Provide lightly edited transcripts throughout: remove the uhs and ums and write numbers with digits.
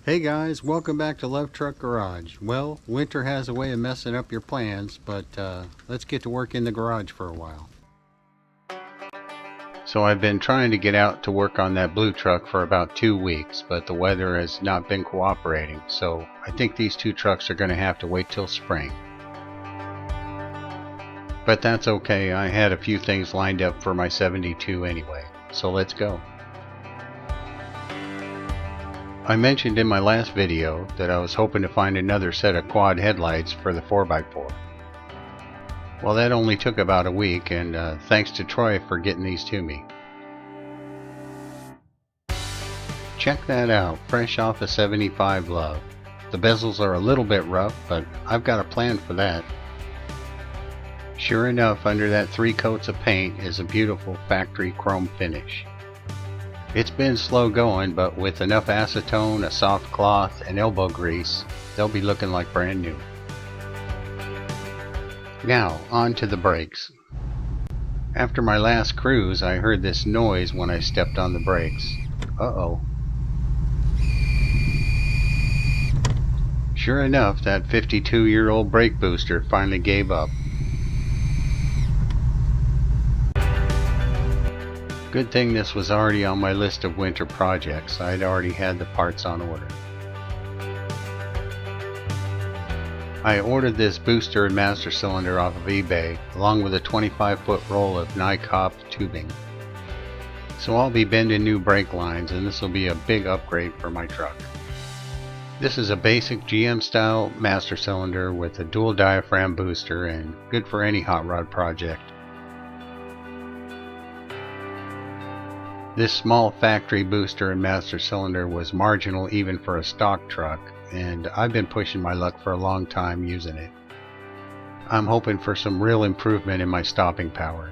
Hey guys, welcome back to Love Truck Garage. Well, winter has a way of messing up your plans, but let's get to work in the garage for a while. So I've been trying to get out to work on that blue truck for about 2 weeks, but the weather has not been cooperating, so I think these two trucks are going to have to wait till spring. But that's okay, I had a few things lined up for my 72 anyway, so let's go. I mentioned in my last video that I was hoping to find another set of quad headlights for the 4x4. Well, that only took about a week, and thanks to Troy for getting these to me. Check that out, fresh off a 75 LUV. The bezels are a little bit rough, but I've got a plan for that. Sure enough, under that 3 coats of paint is a beautiful factory chrome finish. It's been slow going, but with enough acetone, a soft cloth, and elbow grease, they'll be looking like brand new. Now, on to the brakes. After my last cruise, I heard this noise when I stepped on the brakes. Uh-oh. Sure enough, that 52-year-old brake booster finally gave up. Good thing this was already on my list of winter projects. I'd already had the parts on order. I ordered this booster and master cylinder off of eBay, along with a 25-foot roll of NICOP tubing. So I'll be bending new brake lines, and this will be a big upgrade for my truck. This is a basic GM style master cylinder with a dual diaphragm booster and good for any hot rod project. This small factory booster and master cylinder was marginal even for a stock truck, and I've been pushing my luck for a long time using it. I'm hoping for some real improvement in my stopping power.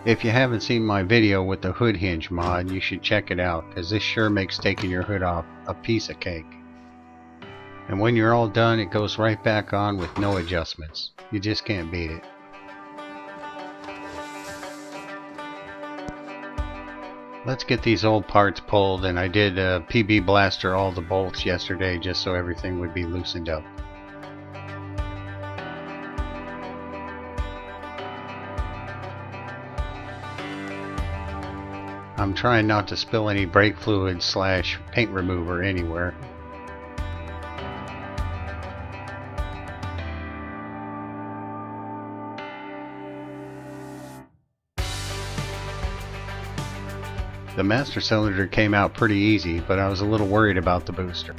If you haven't seen my video with the hood hinge mod, you should check it out, as this sure makes taking your hood off a piece of cake. And when you're all done, it goes right back on with no adjustments. You just can't beat it. Let's get these old parts pulled, and I did PB blaster all the bolts yesterday just so everything would be loosened up. I'm trying not to spill any brake fluid / paint remover anywhere. The master cylinder came out pretty easy, but I was a little worried about the booster.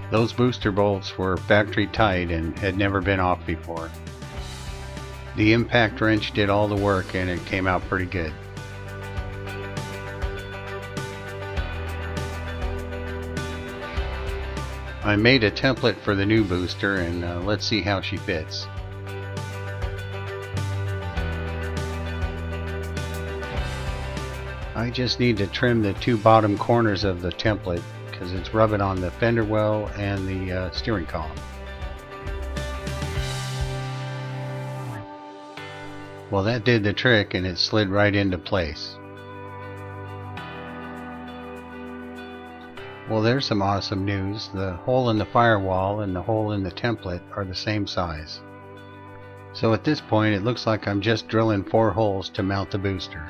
Those booster bolts were factory tight and had never been off before. The impact wrench did all the work and it came out pretty good. I made a template for the new booster, and let's see how she fits. I just need to trim the 2 bottom corners of the template because it's rubbing on the fender well and the steering column. Well, that did the trick and it slid right into place. Well, there's some awesome news. The hole in the firewall and the hole in the template are the same size. So at this point it looks like I'm just drilling 4 holes to mount the booster.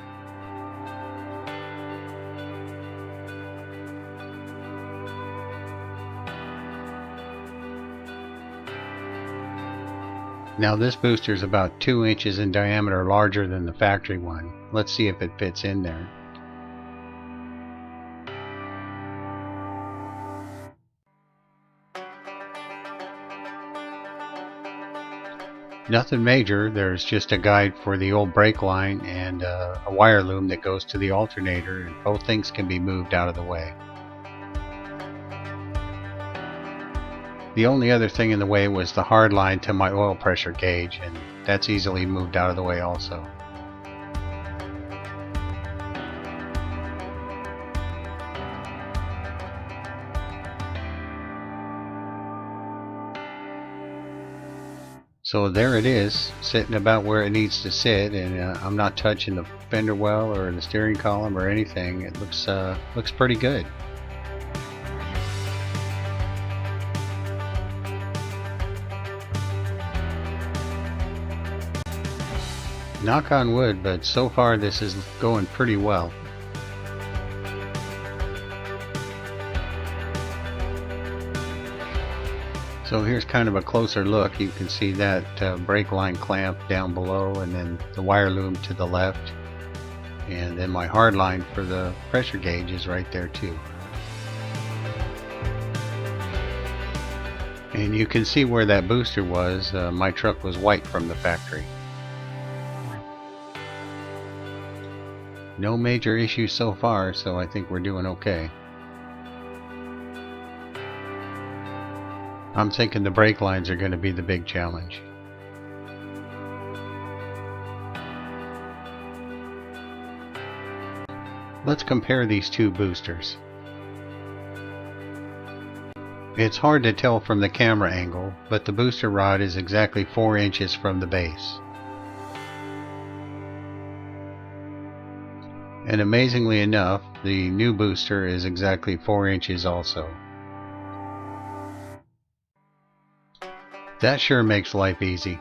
Now this booster is about 2 inches in diameter larger than the factory one. Let's see if it fits in there. Nothing major, there's just a guide for the old brake line and a wire loom that goes to the alternator, and both things can be moved out of the way. The only other thing in the way was the hard line to my oil pressure gauge, and that's easily moved out of the way also. So there it is, sitting about where it needs to sit, and I'm not touching the fender well or the steering column or anything. It looks pretty good. Knock on wood, but so far this is going pretty well. So here's kind of a closer look. You can see that brake line clamp down below, and then the wire loom to the left, and then my hard line for the pressure gauge is right there too. And you can see where that booster was. My truck was white from the factory. No major issues so far, so I think we're doing okay. I'm thinking the brake lines are going to be the big challenge. Let's compare these two boosters. It's hard to tell from the camera angle, but the booster rod is exactly 4 inches from the base. And amazingly enough, the new booster is exactly 4 inches also. That sure makes life easy.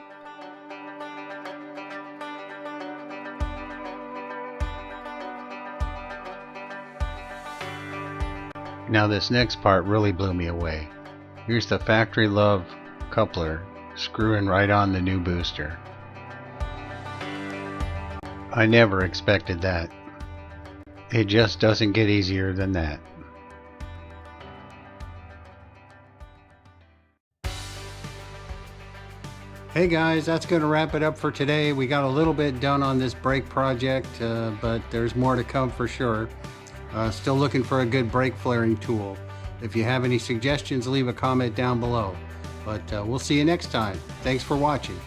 Now this next part really blew me away. Here's the factory LUV coupler screwing right on the new booster. I never expected that. It just doesn't get easier than that. Hey guys, that's going to wrap it up for today. We got a little bit done on this brake project, but there's more to come for sure. Still looking for a good brake flaring tool. If you have any suggestions, leave a comment down below. But we'll see you next time. Thanks for watching.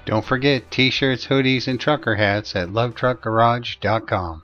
Don't forget t-shirts, hoodies, and trucker hats at lovetruckgarage.com.